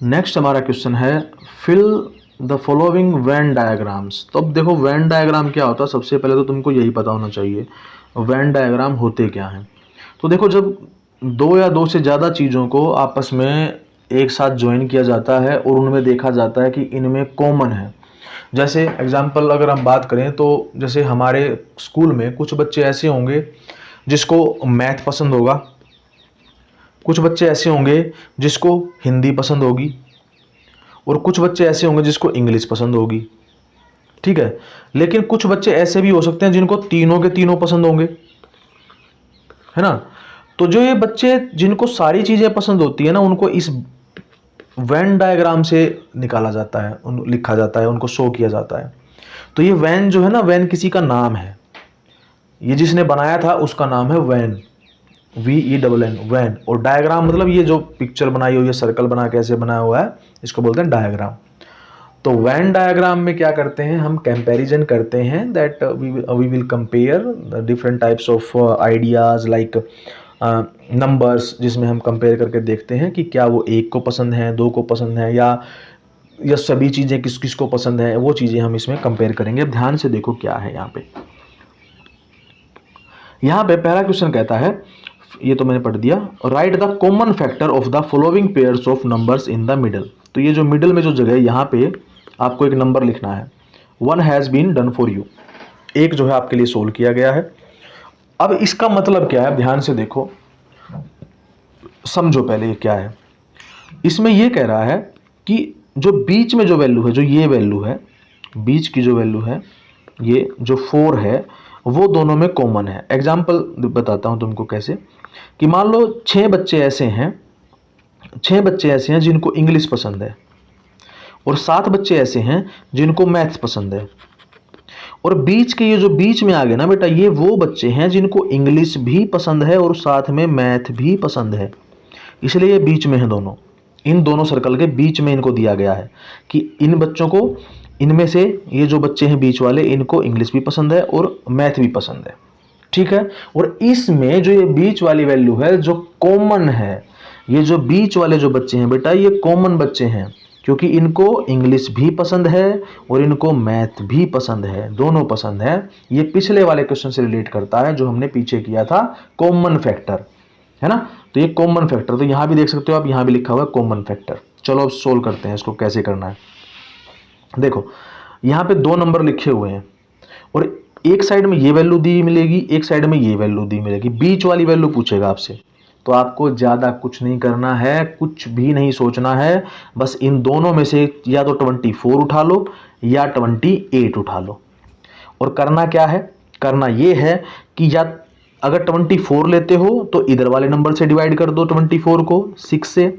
Next हमारा question है fill the following Venn diagrams. तो अब देखो वेन डायग्राम क्या होता है, सबसे पहले तो तुमको यही पता होना चाहिए वेन डायग्राम होते क्या हैं। तो देखो जब दो या दो से ज़्यादा चीज़ों को आपस में एक साथ ज्वाइन किया जाता है और उनमें देखा जाता है कि इनमें कॉमन है। जैसे एग्जाम्पल अगर हम बात करें तो जैसे हमारे स्कूल में कुछ बच्चे ऐसे होंगे जिसको मैथ पसंद होगा, कुछ बच्चे ऐसे होंगे जिसको हिंदी पसंद होगी, और कुछ बच्चे ऐसे होंगे जिसको इंग्लिश पसंद होगी। ठीक है, लेकिन कुछ बच्चे ऐसे भी हो सकते हैं जिनको तीनों के तीनों पसंद होंगे, है ना। तो जो ये बच्चे जिनको सारी चीजें पसंद होती है ना, उनको इस वेन डायग्राम से निकाला जाता है, लिखा जाता है, उनको शो किया जाता है। तो ये वैन जो है ना, वैन किसी का नाम है, ये जिसने बनाया था उसका नाम है वैन, VEN वैन। और डायग्राम मतलब ये जो पिक्चर बनाई हुई है, सर्कल बना के ऐसे बनाया हुआ है, इसको बोलते हैं डायग्राम। तो वैन डायग्राम में क्या करते हैं, हम कंपैरिजन करते हैं, that we will compare different types of ideas like numbers, जिसमें हम कंपेयर करके देखते हैं कि क्या वो एक को पसंद है, दो को पसंद है, या सभी चीज़ें किस किस को पसंद है, वो चीज़ें हम इसमें कंपेयर करेंगे। अब ध्यान से देखो क्या है यहाँ पे। यहाँ पे पहला क्वेश्चन कहता है, ये तो मैंने पढ़ दिया, right the common factor of the following pairs of numbers in the middle. तो ये जो मिडल में जो जगह है, यहाँ पे आपको एक नंबर लिखना है। One has been done for you, एक जो है आपके लिए सोल्व किया गया है। अब इसका मतलब क्या है, ध्यान से देखो, समझो पहले ये क्या है। इसमें ये कह रहा है कि जो बीच में जो वैल्यू है, जो ये वैल्यू है, बीच की जो वैल्यू है, ये जो 4 है, वो दोनों में कॉमन है। एग्जाम्पल बताता हूँ तुमको कैसे, कि मान लो 6 बच्चे ऐसे हैं, 6 बच्चे ऐसे हैं जिनको इंग्लिश पसंद है, और 7 बच्चे ऐसे हैं जिनको मैथ्स पसंद है। और बीच के ये जो बीच में आ गए ना बेटा, ये वो बच्चे हैं जिनको इंग्लिश भी पसंद है और साथ में मैथ भी पसंद है, इसलिए ये बीच में है दोनों। इन दोनों सर्कल के बीच में इनको दिया गया है कि इन बच्चों को, इनमें से ये जो बच्चे हैं बीच वाले, इनको इंग्लिश भी पसंद है और मैथ भी पसंद है। ठीक है, और इसमें जो ये बीच वाली वैल्यू है जो कॉमन है, ये जो बीच वाले जो बच्चे हैं बेटा, ये कॉमन बच्चे हैं, क्योंकि इनको इंग्लिश भी पसंद है और इनको मैथ भी पसंद है, दोनों पसंद है। ये पिछले वाले क्वेश्चन से रिलेट करता है जो हमने पीछे किया था, कॉमन फैक्टर, है ना। तो ये कॉमन फैक्टर, तो यहां भी देख सकते हो आप, यहां भी लिखा हुआ है कॉमन फैक्टर। चलो अब सोल्व करते हैं इसको, कैसे करना है। देखो यहां पे 2 नंबर लिखे हुए हैं, और एक साइड में ये वैल्यू दी मिलेगी, एक साइड में ये वैल्यू दी मिलेगी, बीच वाली वैल्यू पूछेगा आपसे। तो आपको ज़्यादा कुछ नहीं करना है, कुछ भी नहीं सोचना है, बस इन दोनों में से या तो 24 उठा लो या 28 उठा लो। और करना क्या है, करना ये है कि या अगर 24 लेते हो तो इधर वाले नंबर से डिवाइड कर दो 24 को 6 से,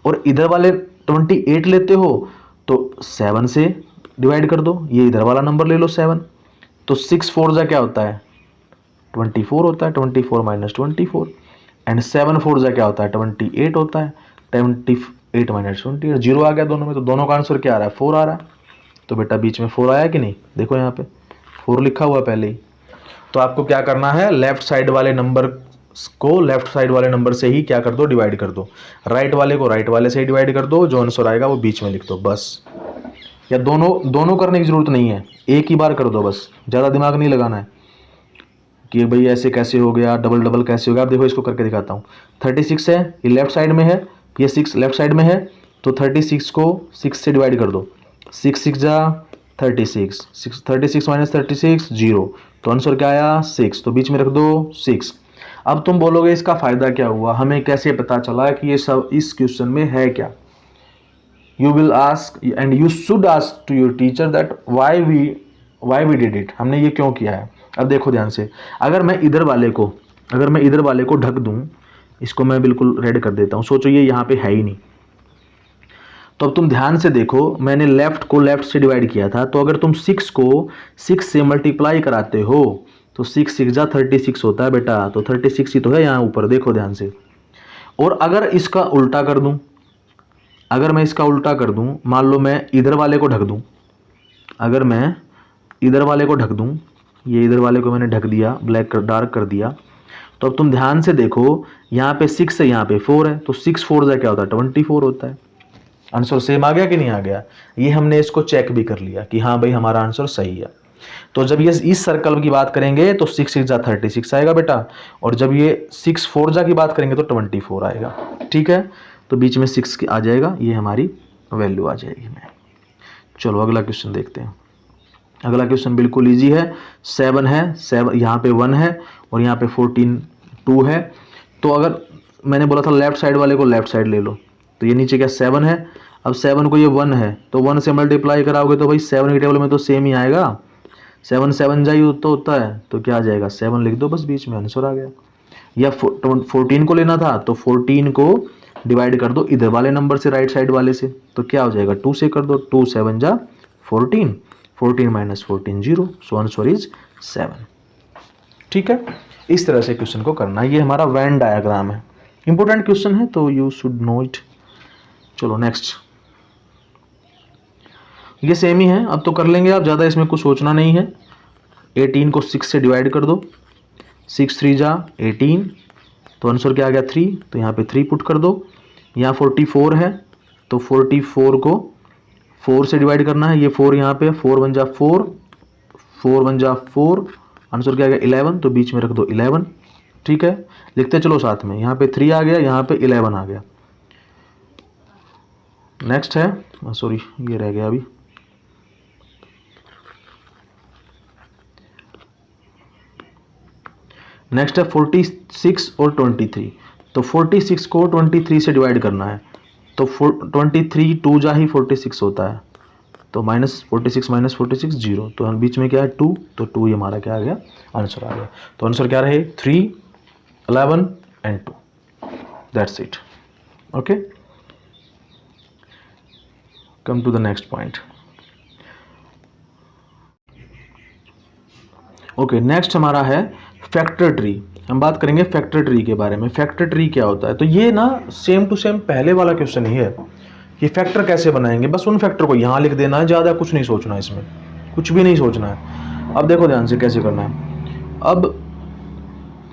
और इधर वाले 28 लेते हो तो 7 से डिवाइड कर दो, ये इधर वाला नंबर ले लो 7। तो 6 4 जा क्या होता है, 24 होता है, 24 माइनस 24, एंड 7 4 जा क्या होता है, 28 होता है, 28 माइनस 28, 0 आ गया दोनों में। तो दोनों का आंसर क्या आ रहा है, 4 आ रहा है। तो बेटा बीच में 4 आया कि नहीं, देखो यहाँ पे 4 लिखा हुआ पहले ही। तो आपको क्या करना है, लेफ्ट साइड वाले नंबर को लेफ्ट साइड वाले नंबर से ही क्या कर दो, डिवाइड कर दो, राइट वाले को राइट वाले से ही डिवाइड कर दो, जो आंसर आएगा वो बीच में लिख दो बस। या दोनों करने की जरूरत नहीं है, एक ही बार कर दो बस, ज़्यादा दिमाग नहीं लगाना है कि भाई ऐसे कैसे हो गया, डबल डबल कैसे हो गया। आप देखो इसको करके दिखाता हूँ। 36 है, ये लेफ्ट साइड में है, ये 6 लेफ्ट साइड में है, तो 36 को 6 से डिवाइड कर दो, 6 6 जा 36, 36 माइनस 36 0, तो आंसर क्या आया 6, तो बीच में रख दो 6। अब तुम बोलोगे इसका फ़ायदा क्या हुआ, हमें कैसे पता चला कि ये सब इस क्वेश्चन में है क्या। You will ask and you should ask to your teacher that why we did it, हमने ये क्यों किया है। अब देखो ध्यान से, अगर मैं इधर वाले को ढक दूं, इसको मैं बिल्कुल रेड कर देता हूं, सोचो ये यहाँ पे है ही नहीं। तो अब तुम ध्यान से देखो, मैंने लेफ्ट को लेफ्ट से डिवाइड किया था, तो अगर तुम 6 को 6 से मल्टीप्लाई कराते हो तो 6 6 जा 36 होता है बेटा, तो 36 ही तो है यहाँ ऊपर, देखो ध्यान से। और अगर इसका उल्टा कर दूं, अगर मैं इसका उल्टा कर दूं, मान लो मैं इधर वाले को ढक दूं, अगर मैं इधर वाले को ढक दूं, ये इधर वाले को मैंने ढक दिया, ब्लैक कर डार्क कर दिया, तो अब तुम ध्यान से देखो, यहाँ पे 6 है, यहाँ पे 4 है, तो 6 4 जा क्या होता है 24 होता है। आंसर सेम आ गया कि नहीं आ गया? ये हमने इसको चेक भी कर लिया कि हाँ भाई हमारा आंसर सही है। तो जब ये इस सर्कल की बात करेंगे तो 6 6 जा 36 आएगा बेटा, और जब ये 6 4 जा की बात करेंगे तो 24 आएगा। ठीक है, तो बीच में 6 आ जाएगा, ये हमारी वैल्यू आ जाएगी। मैं चलो अगला क्वेश्चन देखते हैं। अगला क्वेश्चन बिल्कुल इजी है। 7 है, 7 यहाँ पे 1 है और यहाँ पे 14 2 है। तो अगर मैंने बोला था लेफ्ट साइड वाले को लेफ्ट साइड ले लो, तो ये नीचे क्या 7 है, अब 7 को ये 1 है तो 1 से मल्टीप्लाई कराओगे तो भाई 7 की टेबल में तो सेम ही आएगा। 7 7 जा ही तो होता है, तो क्या आ जाएगा 7 लिख दो बस, बीच में आंसर आ गया। या 14 को लेना था तो 14 को डिवाइड कर दो इधर वाले नंबर से, राइट साइड वाले से, तो क्या हो जाएगा 2 से कर दो, 2 7 जा 14, 14 माइनस 14 0, सो आंसर इज 7। ठीक है, इस तरह से क्वेश्चन को करना है। ये हमारा वेन डायग्राम है, इंपॉर्टेंट क्वेश्चन है तो यू शुड नो इट। चलो नेक्स्ट, ये सेम ही है, अब तो कर लेंगे आप, ज़्यादा इसमें कुछ सोचना नहीं है। 18 को 6 से डिवाइड कर दो, 6 3 जा 18, तो आंसर क्या आ गया 3, तो यहाँ पे 3 पुट कर दो। यहाँ 44 है तो 44 को 4 से डिवाइड करना है, ये 4 यहाँ पे 4 1 जा 4, 4 1 जा 4, आंसर क्या आ गया 11, तो बीच में रख दो 11। ठीक है, लिखते चलो साथ में, यहाँ पे 3 आ गया, यहाँ पे 11 आ गया। नेक्स्ट है, सॉरी ये रह गया अभी, नेक्स्ट है 46 और 23। तो 46 को 23 से डिवाइड करना है, तो 23 2 जा ही 46 होता है, तो माइनस 46 माइनस 46 0, तो हम बीच में क्या है 2, तो 2 ही हमारा क्या आ गया आंसर आ गया। तो आंसर क्या रहे 3 11 and 2, that's it. Okay, come to the next point. Okay, next हमारा है फैक्टर ट्री। हम बात करेंगे फैक्टर ट्री के बारे में। फैक्टर ट्री क्या होता है, तो ये ना सेम टू सेम पहले वाला क्वेश्चन ही है कि फैक्टर कैसे बनाएंगे, बस उन फैक्टर को यहाँ लिख देना है, ज़्यादा कुछ नहीं सोचना है, इसमें कुछ भी नहीं सोचना है। अब देखो ध्यान से कैसे करना है। अब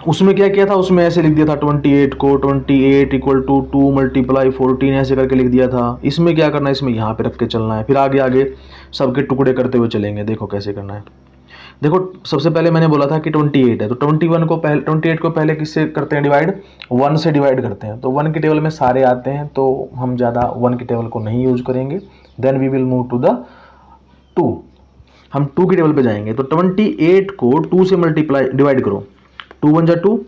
उसमें क्या किया था, उसमें ऐसे लिख दिया था 28 को 28 इक्वल टू 2 मल्टीप्लाई 14 ऐसे करके लिख दिया था। इसमें क्या करना है, इसमें यहाँ पे रख के चलना है, फिर आगे आगे सबके टुकड़े करते हुए चलेंगे। देखो कैसे करना है। देखो सबसे पहले मैंने बोला था कि 28 है, तो 28 को पहले किससे करते हैं डिवाइड, 1 से डिवाइड करते हैं। तो 1 की टेबल में सारे आते हैं, तो हम ज़्यादा 1 की टेबल को नहीं यूज करेंगे। Then we will move to the 2, हम 2 की टेबल पे जाएंगे। तो 28 को 2 से मल्टीप्लाई डिवाइड करो, 2 1 जा 2,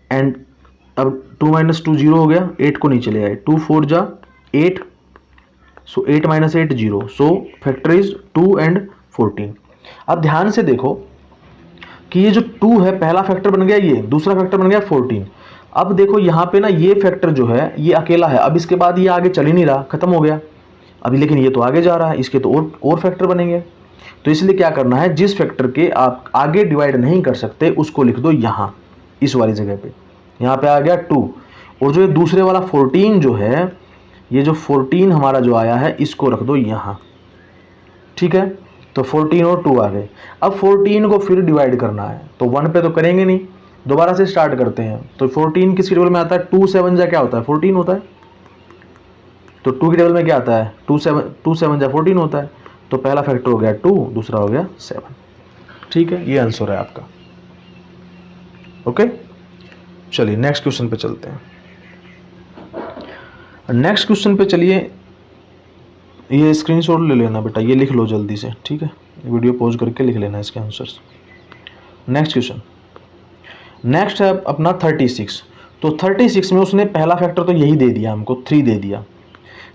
एंड अब 2 माइनस 2 0 हो गया, 8 को नीचे ले आए, 2 4 जा 8, सो 8 minus 8 0, so factor is 2 and 14। अब ध्यान से देखो कि ये जो 2 है पहला फैक्टर बन गया, ये दूसरा फैक्टर बन गया 14। अब देखो यहाँ पे ना ये फैक्टर जो है ये अकेला है, अब इसके बाद ये आगे चल ही नहीं रहा, खत्म हो गया अभी, लेकिन ये तो आगे जा रहा है, इसके तो और फैक्टर बनेंगे। तो इसलिए क्या करना है, जिस फैक्टर के आप आगे डिवाइड नहीं कर सकते उसको लिख दो यहाँ इस वाली जगह पे। यहाँ पे आ गया 2, और जो ये दूसरे वाला 14 जो है, ये जो 14 हमारा जो आया है इसको रख दो यहाँ। ठीक है, तो 14 और 2 आ गए। अब 14 को फिर डिवाइड करना है, तो 1 पे तो करेंगे नहीं, दोबारा से स्टार्ट करते हैं। तो 14 किस टेबल में आता है, 2 7 जा क्या होता है 14 होता है, तो 2 की टेबल में क्या आता है 2 7 जा 14 होता है। तो पहला फैक्टर हो गया 2, दूसरा हो गया 7। ठीक है, ये आंसर है आपका। ओके, चलिए नेक्स्ट क्वेश्चन पे चलते हैं। नेक्स्ट क्वेश्चन पे चलिए, ये स्क्रीनशॉट ले लेना बेटा, ये लिख लो जल्दी से। ठीक है, वीडियो पॉज करके लिख लेना इसके आंसर्स। नेक्स्ट क्वेश्चन, नेक्स्ट है अपना 36। तो 36 में उसने पहला फैक्टर तो यही दे दिया हमको, 3 दे दिया।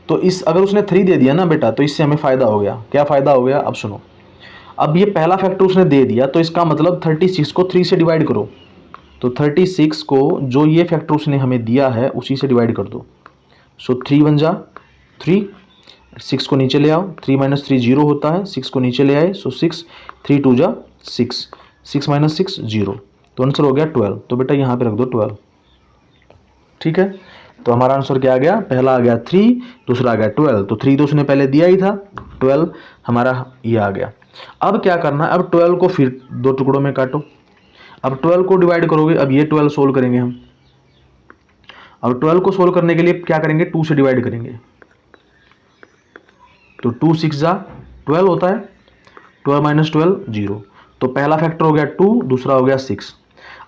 तो इस अगर उसने 3 दे दिया ना बेटा, तो इससे हमें फ़ायदा हो गया। क्या फ़ायदा हो गया, अब सुनो। अब ये पहला फैक्टर उसने दे दिया, तो इसका मतलब 36 को 3 से डिवाइड करो। तो 36 को जो ये फैक्टर उसने हमें दिया है उसी से डिवाइड कर दो। सो 3 1 जा 3, 6 को नीचे ले आओ, 3 माइनस 3 0 होता है, 6 को नीचे ले आए, सो 6, 3 2 जा 6, 6 माइनस 6 0, तो आंसर हो गया 12। तो बेटा यहाँ पे रख दो 12। ठीक है, तो हमारा आंसर क्या आ गया, पहला आ गया 3, दूसरा आ गया 12। तो 3 तो उसने पहले दिया ही था, 12 हमारा ये आ गया। अब क्या करना है, अब 12 को फिर 2 टुकड़ों में काटो। अब 12 को डिवाइड करोगे, अब ये 12 सोल्व करेंगे हम। अब 12 को सोल्व करने के लिए क्या करेंगे, 2 से डिवाइड करेंगे। तो 2 6 जा 12 होता है, 12 माइनस 12 0। तो पहला फैक्टर हो गया 2, दूसरा हो गया 6।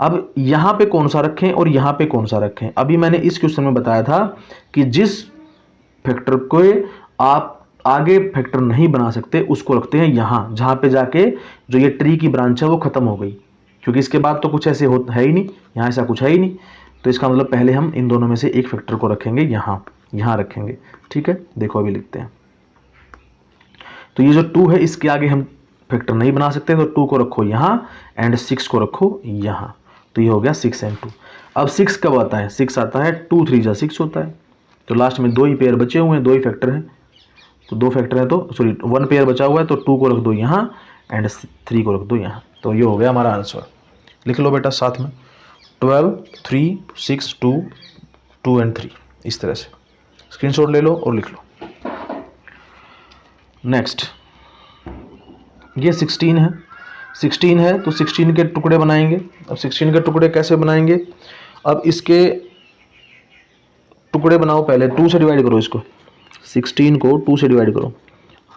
अब यहाँ पे कौन सा रखें और यहाँ पे कौन सा रखें? अभी मैंने इस क्वेश्चन में बताया था कि जिस फैक्टर को आप आगे फैक्टर नहीं बना सकते उसको रखते हैं यहाँ, जहाँ पे जाके जो ये ट्री की ब्रांच है वो खत्म हो गई, क्योंकि इसके बाद तो कुछ ऐसे है ही नहीं, यहाँ ऐसा कुछ है ही नहीं। तो इसका मतलब पहले हम इन दोनों में से एक फैक्टर को रखेंगे यहाँ, यहाँ रखेंगे। ठीक है, देखो अभी लिखते हैं। तो ये जो 2 है इसके आगे हम फैक्टर नहीं बना सकते, तो 2 को रखो यहाँ एंड 6 को रखो यहाँ। तो ये हो गया 6 एंड 2। अब 6 कब आता है? 6 आता है 2 3 जा 6 होता है। तो लास्ट में 2 ही पेयर बचे हुए हैं, 2 ही फैक्टर हैं। तो 2 फैक्टर है, तो सॉरी 1 पेयर बचा हुआ है, तो 2 को रख दो यहाँ एंड 3 को रख दो यहाँ। तो ये हो गया हमारा आंसर। लिख लो बेटा साथ में 12 3 6 2 2 एंड 3, इस तरह से स्क्रीनशॉट ले लो और लिख लो। नेक्स्ट ये 16 है, 16 है तो 16 के टुकड़े बनाएंगे। अब 16 के टुकड़े कैसे बनाएंगे? अब इसके टुकड़े बनाओ, पहले 2 से डिवाइड करो इसको, 16 को 2 से डिवाइड करो।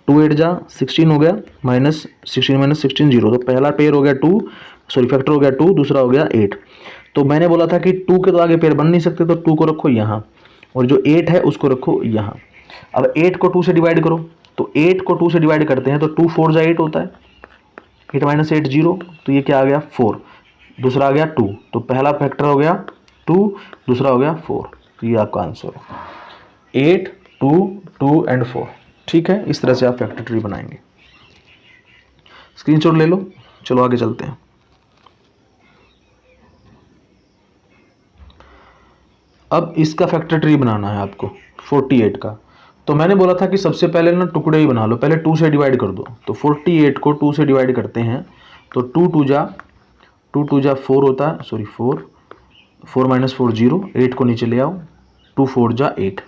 2 8 जा 16 हो गया, माइनस 16 माइनस 16 0। तो पहला पेयर हो गया 2, सॉरी फैक्टर हो गया 2, दूसरा हो गया 8। तो मैंने बोला था कि 2 के तो आगे पेयर बन नहीं सकते, तो 2 को रखो यहाँ और जो 8 है उसको रखो यहाँ। अब 8 को 2 से डिवाइड करो, तो 8 को 2 से डिवाइड करते हैं तो 2 4 जा 8 होता है, 8 माइनस 8 0। तो ये क्या आ गया 4, दूसरा आ गया 2। तो पहला फैक्टर हो गया 2, दूसरा हो गया 4। तो ये आपका आंसर है 8 2 2 एंड 4। ठीक है, इस तरह से आप फैक्टर ट्री बनाएंगे। स्क्रीनशॉट ले लो, चलो आगे चलते हैं। अब इसका फैक्टर ट्री बनाना है आपको 48 का। तो मैंने बोला था कि सबसे पहले ना टुकड़े ही बना लो, पहले 2 से डिवाइड कर दो। तो 48 को 2 से डिवाइड करते हैं तो 2 2 जा 4 होता है, सॉरी 4 4 माइनस 4 0। 8 को नीचे ले आओ, 2 4 जा 8,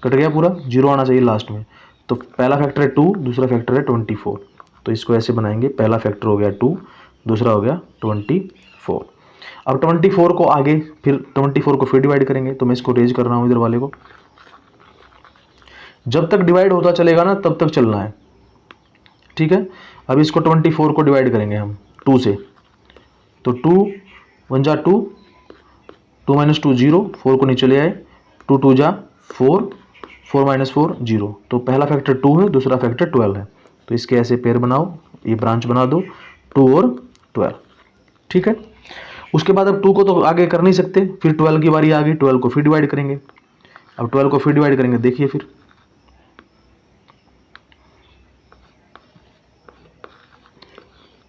कट गया पूरा, 0 आना चाहिए लास्ट में। तो पहला फैक्टर है 2, दूसरा फैक्टर है 24। तो इसको ऐसे बनाएंगे, पहला फैक्टर हो गया 2, दूसरा हो गया 24। अब 24 को आगे फिर 24 को फिर डिवाइड करेंगे। तो मैं इसको रेज कर रहा हूँ इधर वाले को, जब तक डिवाइड होता चलेगा ना तब तक चलना है। ठीक है, अब इसको 24 को डिवाइड करेंगे हम 2 से। तो 2 1 जा 2, 2 माइनस 2 0, 4 को नीचे ले आए, 2 2 जा 4, 4 माइनस 4 0। तो पहला फैक्टर 2 है, दूसरा फैक्टर 12 है। तो इसके ऐसे पेयर बनाओ, ये ब्रांच बना दो 2 और 12। ठीक है, उसके बाद अब 2 को तो आगे कर नहीं सकते, फिर 12 की बारी आ गई, 12 को फिर डिवाइड करेंगे। अब 12 को फिर डिवाइड करेंगे, देखिए फिर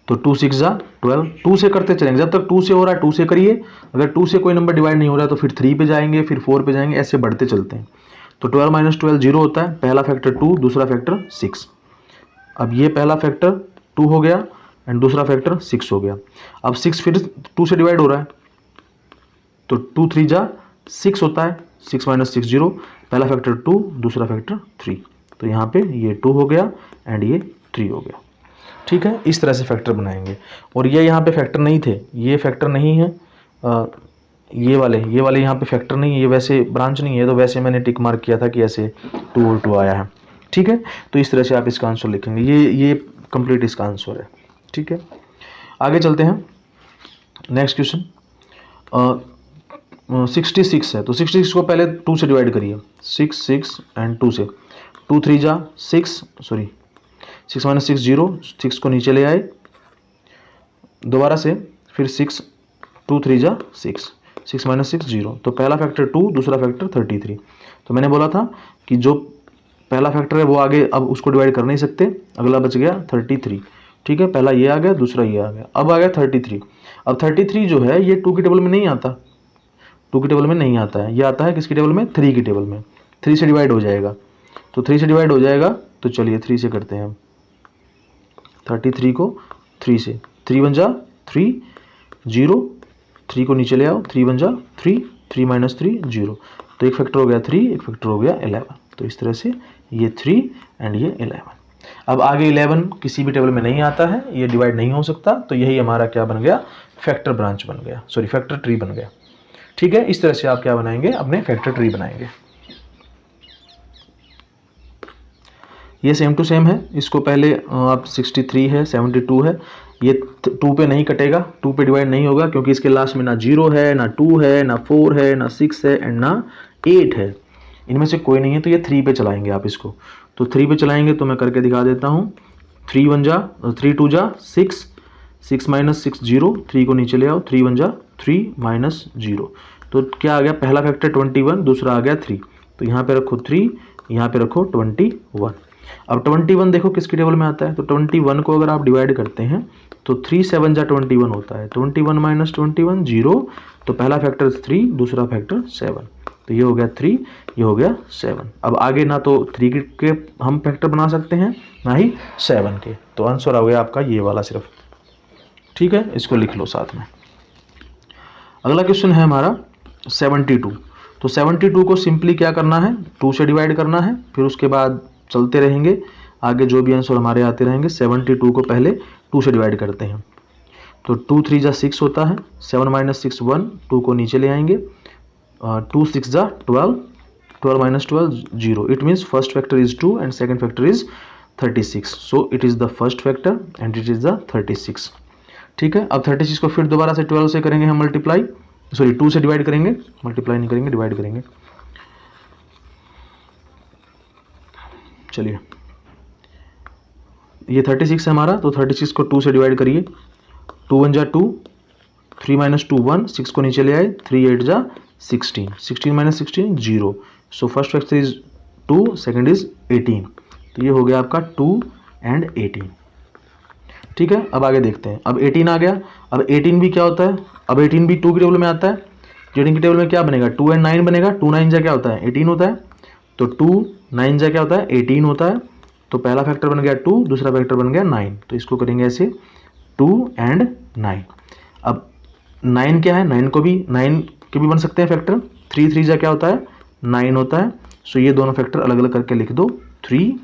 तो 2 6 जा 12, 2 से करते चलेंगे, जब तक 2 से हो रहा है 2 से करिए। अगर 2 से कोई नंबर डिवाइड नहीं हो रहा है तो फिर 3 पे जाएंगे, फिर 4 पे जाएंगे, ऐसे बढ़ते चलते हैं। तो 12 माइनस 12 0 होता है, पहला फैक्टर 2, दूसरा फैक्टर 6। अब ये पहला फैक्टर 2 हो गया एंड दूसरा फैक्टर 6 हो गया। अब 6 फिर 2 से डिवाइड हो रहा है, तो 2 3 जा 6 होता है, 6 माइनस 6 0। पहला फैक्टर 2, दूसरा फैक्टर 3। तो यहाँ पे ये 2 हो गया एंड ये 3 हो गया। ठीक है, इस तरह से फैक्टर बनाएंगे। और ये यहाँ पे फैक्टर नहीं थे, ये फैक्टर नहीं है, ये वाले यहाँ पे फैक्टर नहीं है, ये वैसे ब्रांच नहीं है, तो वैसे मैंने टिक मार्क किया था कि ऐसे 2 और 2 आया है। ठीक है, तो इस तरह से आप इसका आंसर लिखेंगे, ये कंप्लीट इसका आंसर है। ठीक है, आगे चलते हैं। नेक्स्ट क्वेश्चन 66 है, तो 66 को पहले 2 से डिवाइड करिए, 6 6 एंड 2 से। 2 3 जा 6, सॉरी 6 माइनस 6 0, 6 को नीचे ले आए दोबारा से, फिर 6 2 3 जा 6, 6 माइनस 6 0। तो पहला फैक्टर 2, दूसरा फैक्टर 33। तो मैंने बोला था कि जो पहला फैक्टर है वो आगे अब उसको डिवाइड कर नहीं सकते, अगला बच गया 33। ठीक है, पहला ये आ गया, दूसरा ये आ गया, अब आ गया 33। अब 33 जो है ये 2 की टेबल में नहीं आता, 2 की टेबल में नहीं आता है, ये आता है किसकी टेबल में? 3 की टेबल में। 3 से डिवाइड हो जाएगा, तो 3 से डिवाइड हो जाएगा, तो चलिए 3 से करते हैं हम। 33 को 3 से, 3 1 जा 3 0, 3 को नीचे ले आओ, 3 1 जा 3, 3 माइनस 3 0। तो एक फैक्टर हो गया 3, एक फैक्टर हो गया 11। तो इस तरह से ये 3 एंड ये 11। अब आगे 11 किसी भी टेबल में नहीं आता है, ये डिवाइड नहीं हो सकता, तो यही हमारा क्या बन गया? फैक्टर ब्रांच बन गया, सॉरी फैक्टर ट्री बन गया। ठीक है, इस तरह से आप क्या बनाएंगे? अपने फैक्टर ट्री बनाएंगे। ये सेम टू सेम है, इसको पहले आप 63 है, 72 है, ये 2 पे नहीं कटेगा, 2 पे डिवाइड नहीं होगा क्योंकि इसके लास्ट में ना 0 है, ना 2 है, ना 4 है, ना 6 है एंड ना 8 है, इनमें से कोई नहीं है, तो ये 3 पे चलाएंगे आप इसको। तो 3 पे चलाएंगे तो मैं करके दिखा देता हूँ। 3 1 जा 3 2 जा 6, 6 माइनस 6 0, 3 को नीचे ले आओ, 3 1 जा 3 माइनस 0, तो क्या आ गया, पहला फैक्टर 21, दूसरा आ गया 3, तो यहाँ पे रखो 3, यहाँ पे रखो 21। अब 21 देखो किसकी टेबल में आता है, तो 21 को अगर आप डिवाइड करते हैं तो 3 7 जा 21 होता है, 21 माइनस 21 0, तो पहला फैक्टर 3, दूसरा फैक्टर 7, तो ये हो गया 3, ये हो गया 7। अब आगे ना तो 3 के हम फैक्टर बना सकते हैं ना ही 7 के, तो आंसर आ गया आपका ये वाला सिर्फ। ठीक है, इसको लिख लो साथ में। अगला क्वेश्चन है हमारा 72। तो 72 को सिंपली क्या करना है, 2 से डिवाइड करना है, फिर उसके बाद चलते रहेंगे, आगे जो भी आंसर हमारे आते रहेंगे। 72 को पहले 2 से डिवाइड करते हैं, तो 2 3 जा 6 होता है, 7 माइनस 6 1, 2 को नीचे ले आएंगे, 2 6 जा 12, 12 minus 12 0, it means first factor is 2 and second factor is 36, so it is the first factor and it is the 36। ठीक है, अब 36 को फिर दोबारा से 12 से करेंगे हम मल्टीप्लाई, सॉरी 2 से डिवाइड करेंगे, मल्टीप्लाई नहीं करेंगे, डिवाइड करेंगे। चलिए, ये 36 है हमारा, तो 36 को 2 से डिवाइड करिए, 2 1 जा 2, 3 माइनस 2 1, 6 को नीचे ले आए, 3 8 जा 16, 16 minus 16 0, so first factor is 2, second is 18, तो ये हो गया आपका 2 एंड 18। ठीक है, अब आगे देखते हैं। अब 18 आ गया, अब 18 भी क्या होता है, अब 18 भी 2 की टेबल में आता है, 18 की टेबल में क्या बनेगा, 2 एंड 9 बनेगा, 2 9 जा क्या होता है 18 होता है, तो 2 9 जा क्या होता है 18 होता है, तो पहला फैक्टर बन गया 2, दूसरा फैक्टर बन गया 9, तो इसको करेंगे ऐसे 2 एंड 9। अब 9 क्या है, 9 को भी 9 के भी बन सकते हैं फैक्टर, 3 3 जा क्या होता है 9 होता है, सो ये दोनों फैक्टर अलग अलग करके लिख दो, 3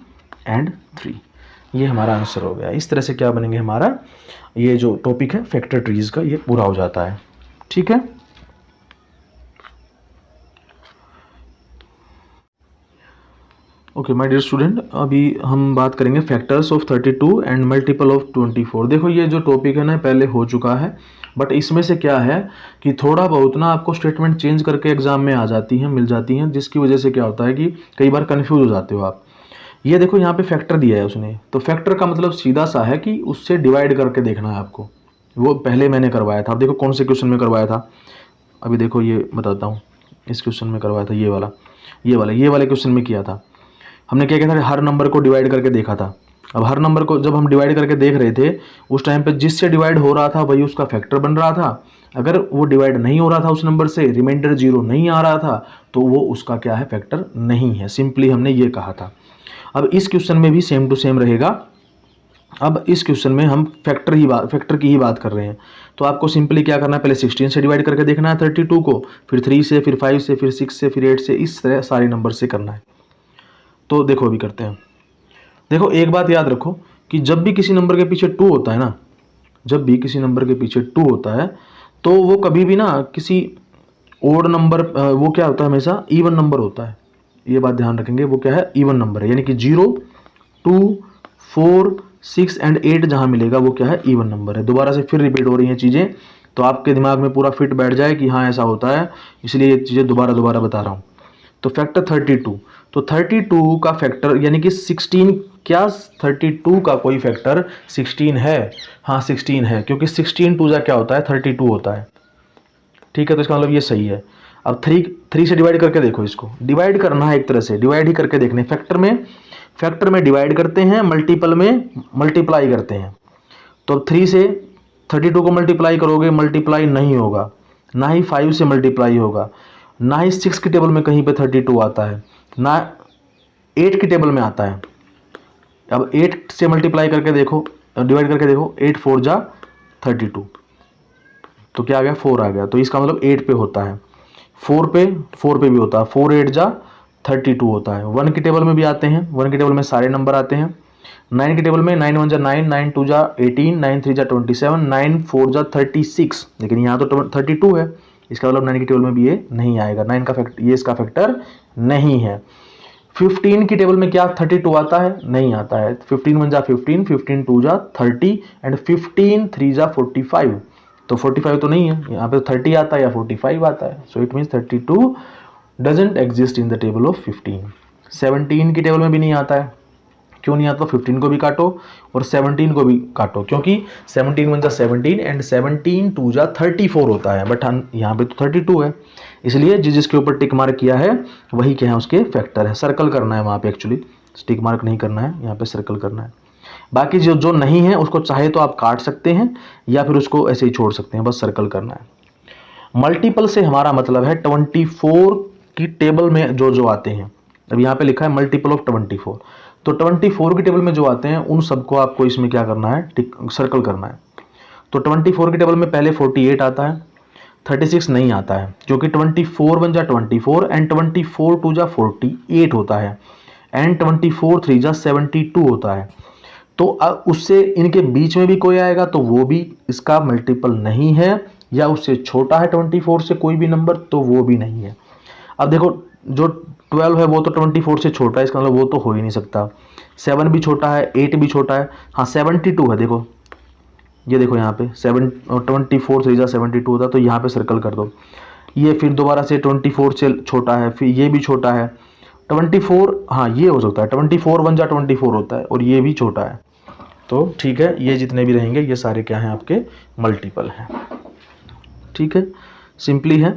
एंड 3, ये हमारा आंसर हो गया। इस तरह से क्या बनेंगे, हमारा ये जो टॉपिक है फैक्टर ट्रीज का ये पूरा हो जाता है। ठीक है, ओके माय डियर स्टूडेंट, अभी हम बात करेंगे factors of 32 and multiple of 24। देखो ये जो टॉपिक है ना पहले हो चुका है, बट इसमें से क्या है कि थोड़ा बहुत ना आपको स्टेटमेंट चेंज करके एग्जाम में आ जाती हैं, मिल जाती हैं, जिसकी वजह से क्या होता है कि कई बार कन्फ्यूज हो जाते हो आप। ये देखो यहाँ पे फैक्टर दिया है उसने, तो फैक्टर का मतलब सीधा सा है कि उससे डिवाइड करके देखना है आपको, वो पहले मैंने करवाया था। अब देखो कौन से क्वेश्चन में करवाया था, अभी देखो ये बताता हूँ, इस क्वेश्चन में करवाया था, ये वाले क्वेश्चन में किया था। हमने क्या किया था, हर नंबर को डिवाइड करके देखा था। अब हर नंबर को जब हम डिवाइड करके देख रहे थे, उस टाइम पे जिससे डिवाइड हो रहा था वही उसका फैक्टर बन रहा था। अगर वो डिवाइड नहीं हो रहा था उस नंबर से, रिमाइंडर 0 नहीं आ रहा था, तो वो उसका क्या है, फैक्टर नहीं है। सिंपली हमने ये कहा था। अब इस क्वेश्चन में भी सेम टू सेम रहेगा। अब इस क्वेश्चन में हम फैक्टर की ही बात कर रहे हैं, तो आपको सिंपली क्या करना है, पहले 16 से डिवाइड करके देखना है 32 को, फिर 3 से, फिर 5 से, फिर 6 से, फिर 8 से, इस तरह सारे नंबर से करना है। तो देखो अभी करते हैं। देखो एक बात याद रखो कि जब भी किसी नंबर के पीछे 2 होता है ना, जब भी किसी नंबर के पीछे 2 होता है, तो वो कभी भी ना किसी ओड नंबर, वो क्या होता है, हमेशा इवन नंबर होता है। ये बात ध्यान रखेंगे, वो क्या है, इवन नंबर है, यानी कि 0 2 4 6 एंड 8 जहां मिलेगा वो क्या है, इवन नंबर है। दोबारा से फिर रिपीट हो रही हैं चीज़ें, तो आपके दिमाग में पूरा फिट बैठ जाए कि हाँ ऐसा होता है, इसलिए ये चीज़ें दोबारा बता रहा हूँ। तो फैक्टर 32, तो 32 का फैक्टर यानी कि 16, क्या 32 का कोई फैक्टर 16 है, हाँ 16 है, क्योंकि 16 2 जा क्या होता है 32 होता है। ठीक है, तो इसका मतलब ये सही है। अब 3 से डिवाइड करके देखो, इसको डिवाइड करना है, एक तरह से डिवाइड ही करके देखने। फैक्टर में डिवाइड करते हैं, मल्टीपल में मल्टीप्लाई करते हैं। तो अब 3 से 32 को मल्टीप्लाई करोगे, मल्टीप्लाई नहीं होगा, ना ही 5 से मल्टीप्लाई होगा, ना ही 6 की टेबल में कहीं पे 32 आता है, ना 8 की टेबल में आता है। अब 8 से मल्टीप्लाई करके देखो, डिवाइड करके देखो, 8 4 जा 32, तो क्या आ गया 4 आ गया, तो इसका मतलब 8 पे होता है, 4 पे भी होता है, 4 8 जा 32 होता है। 1 की टेबल में भी आते हैं, 1 की टेबल में सारे नंबर आते हैं। 9 की टेबल में 9 1 जा 9, 9 2 जा 18, 9 3 जा 27, 9 4 जा 36, लेकिन यहाँ तो 32 है, इसका मतलब 9 की टेबल में भी ये नहीं आएगा, 9 का फैक्टर, ये इसका फैक्टर नहीं है। 15 की टेबल में क्या 32 आता है? नहीं आता है। 15 1 जा 15, 15 2 जा 30 एंड 15 3 जा 45। तो 45 तो नहीं है, यहाँ पे 30 आता है या 45 आता है। So it means 32 doesn't exist in the table of 15। 17 की टेबल में भी नहीं आता है। क्यों नहीं आता? 15 को भी काटो और 17 को भी काटो, क्योंकि 17 1 जा 17 एंड 17 2 जा 34 होता है, बट यहाँ पे तो 32 है, इसलिए जिसके ऊपर टिक मार्क किया है वही क्या है, उसके फैक्टर है। सर्कल करना है वहाँ पे, एक्चुअली टिक मार्क नहीं करना है, यहाँ पे सर्कल करना है। बाकी जो जो नहीं है उसको चाहे तो आप काट सकते हैं या फिर उसको ऐसे ही छोड़ सकते हैं, बस सर्कल करना है। मल्टीपल से हमारा मतलब है 24 की टेबल में जो जो आते हैं। अब यहाँ पे लिखा है मल्टीपल ऑफ 24, तो 24 की टेबल में जो आते हैं उन सबको आपको इसमें क्या करना है, टिक सर्कल करना है। तो 24 की टेबल में पहले 48 आता है, 36 नहीं आता है, क्योंकि 24 1 जा 24 एंड 24 2 जा 48 होता है एंड 24 3 जा 72 होता है। तो उससे इनके बीच में भी कोई आएगा तो वो भी इसका मल्टीपल नहीं है, या उससे छोटा है 24 से कोई भी नंबर तो वो भी नहीं है। अब देखो जो 12 है वो तो 24 से छोटा है, इसका मतलब वो तो हो ही नहीं सकता। 7 भी छोटा है, 8 भी छोटा है, हाँ 72 है। देखो ये देखो यहाँ पे 24 3 जा 72 होता है, तो यहाँ पे सर्कल कर दो। ये फिर दोबारा से 24 से छोटा है, फिर ये भी छोटा है 24, हाँ ये हो सकता है 24 1 जा 24 होता है, और ये भी छोटा है। तो ठीक है, ये जितने भी रहेंगे ये सारे क्या हैं, आपके मल्टीपल हैं। ठीक है, सिंपली है।